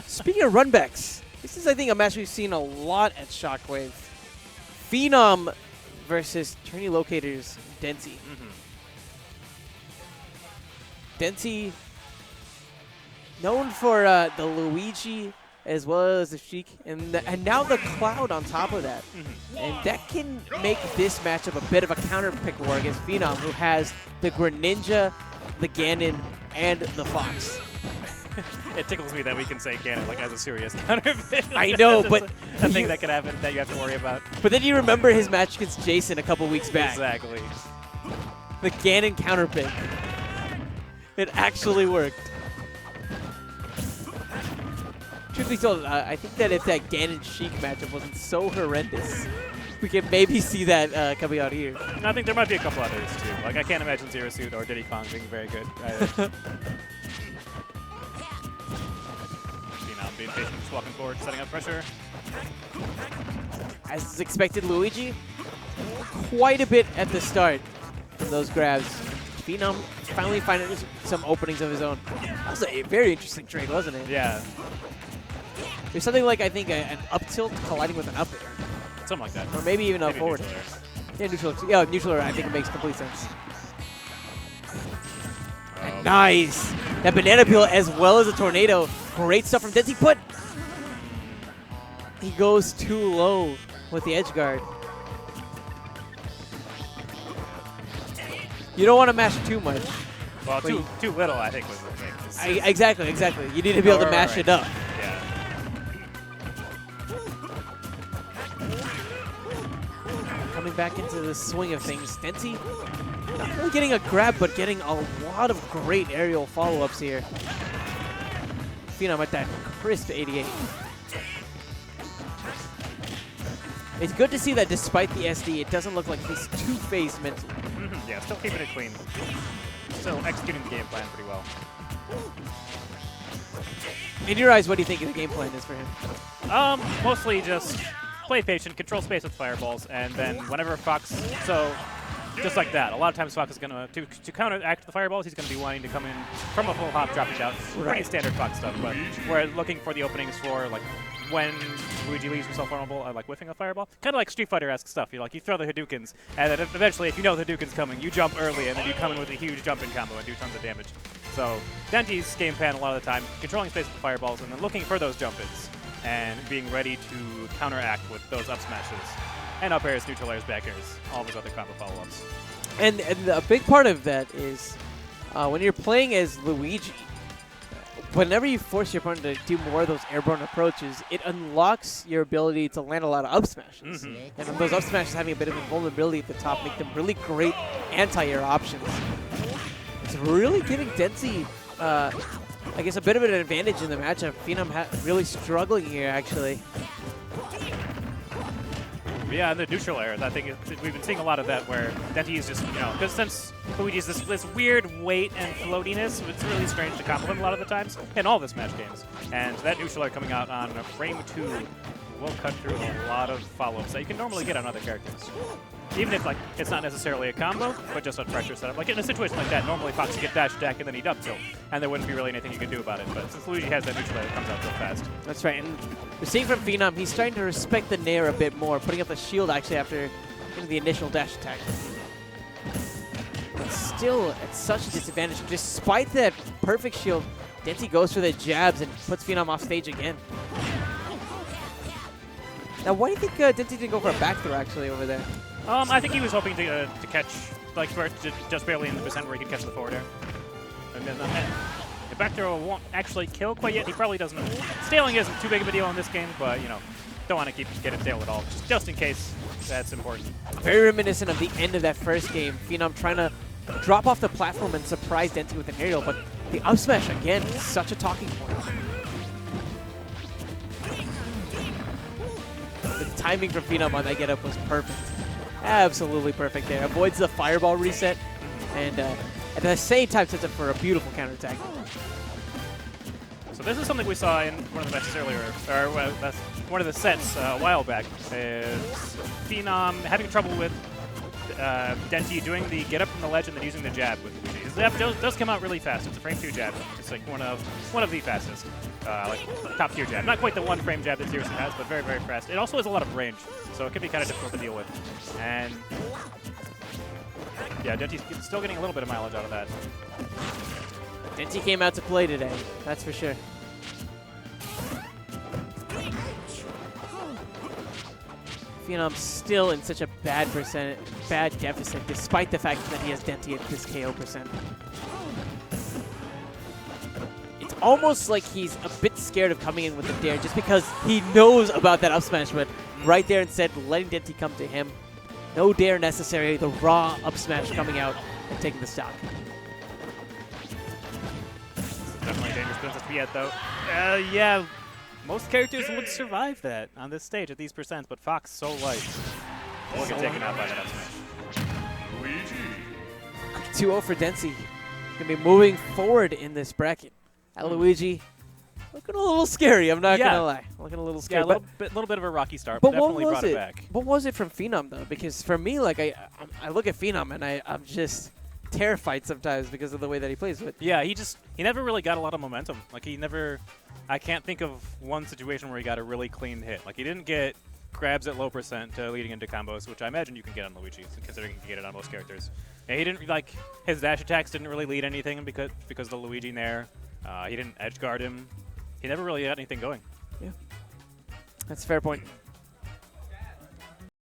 Speaking of runbacks, this is, I think, a match we've seen a lot at Shockwave. Phenom versus Tourney Locator's Denti. Denti, known for the Luigi as well as the Sheik, and now the Cloud on top of that. And that can make this matchup a bit of a counter pick war against Phenom, who has the Greninja, the Ganon, and the Fox. It tickles me that we can say Ganon like as a serious counter pick. I know, but a thing that could happen that you have to worry about. But then you remember his match against Jason a couple weeks back. Exactly. The Ganon counter pick. It actually worked. Truth be told, I think that if that Ganon Sheik matchup wasn't so horrendous, we could maybe see that coming out here. And I think there might be a couple others too. Like I can't imagine Zero Suit or Diddy Kong being very good either. Phenom being patient, just walking forward, setting up pressure. As expected, Luigi, quite a bit at the start from those grabs. Phenom finally finding some openings of his own. That was a very interesting trade, wasn't it? Yeah. There's something like, I think, an up tilt colliding with an up air. Something like that. Or maybe even a forward. Yeah, neutral. Yeah, neutral air, I think it makes complete sense. And nice! That banana peel as well as a tornado. Great stuff from Denti, but he goes too low with the edge guard. You don't want to mash too much. Well, too little, I think, was the thing. Exactly. You need to be able to mash it up. Yeah. Coming back into the swing of things, Denti not really getting a grab, but getting a lot of great aerial follow-ups here. Phenom at that crisp 88. It's good to see that despite the SD, it doesn't look like he's two-phased mentally. Yeah, still keeping it clean. Still executing the game plan pretty well. In your eyes, what do you think the game plan is for him? Mostly just play patient, control space with fireballs, and then whenever Fox, so just like that. A lot of times Fox is going to counteract the fireballs, he's going to be wanting to come in from a full hop, drop it down. Pretty standard Fox stuff, but we're looking for the openings for like when Luigi leaves himself vulnerable, like whiffing a fireball. Kind of like Street Fighter-esque stuff. You throw the Hadoukens, and then eventually, if you know the Hadouken's coming, you jump early, and then you come in with a huge jump-in combo and do tons of damage. So Denti's game plan a lot of the time, controlling space with the fireballs, and then looking for those jump-ins, and being ready to counteract with those up smashes. And up airs, neutral airs, back airs, all of his other combo follow-ups. And a big part of that is when you're playing as Luigi, whenever you force your opponent to do more of those airborne approaches, it unlocks your ability to land a lot of up smashes. And those up smashes having a bit of invulnerability at the top make them really great anti-air options. It's really giving Denti, I guess, a bit of an advantage in the matchup. Phenom really struggling here, actually. Yeah, and the neutral air, I think we've been seeing a lot of that where Denti is just, because since Luigi's this weird weight and floatiness, it's really strange to combo him a lot of the times in all the Smash games. And that neutral air coming out on frame 2 will cut through a lot of follow-ups that you can normally get on other characters. Even if it's not necessarily a combo, but just a pressure setup. Like in a situation like that, normally Fox would get dash attack and then he'd up tilt, and there wouldn't be really anything you could do about it. But since Luigi has that neutral air, it comes out real fast. That's right, and we're seeing from Phenom, he's starting to respect the Nair a bit more, putting up the shield actually after the initial dash attack. But still at such a disadvantage. Despite that perfect shield, Denti goes for the jabs and puts Phenom off stage again. Now, why do you think Denti didn't go for a back throw actually over there? I think he was hoping to catch, just barely in the percent where he could catch the forward air. And then the back throw won't actually kill quite yet. He probably doesn't. Staling isn't too big of a deal in this game, but, don't want to get it stale at all, just in case that's important. Very reminiscent of the end of that first game. Phenom trying to drop off the platform and surprise Denti with an aerial, but the up smash, again, is such a talking point. The timing from Phenom on that get up was perfect. Absolutely perfect there. Avoids the fireball reset, and at the same time sets up for a beautiful counterattack. So this is something we saw in one of the matches earlier, or one of the sets a while back. Is Phenom having trouble with Denti doing the get up from the ledge and then using the jab with Luigi. His jab does come out really fast. It's a frame 2 jab. It's like one of the fastest, like top tier jab. Not quite the one frame jab that Zerus has, but very, very fast. It also has a lot of range, so it can be kind of difficult to deal with. And yeah, Denti's still getting a little bit of mileage out of that. Denti came out to play today, that's for sure. Phenom still in such a bad deficit, despite the fact that he has Denti at this KO percent. It's almost like he's a bit scared of coming in with the dare, just because he knows about that up smash, but right there instead letting Denti come to him. No dare necessary, the raw up smash coming out and taking the stock. Definitely a dangerous princess to be at, though. Yeah, most characters would survive that on this stage at these percents, but Fox so light. Will get taken out by that up smash. Luigi. 2-0 for Denti. He's going to be moving forward in this bracket. Luigi looking a little scary, I'm not going to lie. Looking a little scary. Yeah, a little bit of a rocky start, but definitely brought it back. What was it from Phenom, though? Because for me, like, I look at Phenom and I'm just terrified sometimes because of the way that he plays with. Yeah, he never really got a lot of momentum. Like, I can't think of one situation where he got a really clean hit. Like, he didn't get grabs at low percent leading into combos, which I imagine you can get on Luigi, considering you can get it on most characters. And he didn't, like, his dash attacks didn't really lead anything because of the Luigi nair. He didn't edge guard him. He never really had anything going. Yeah, that's a fair point.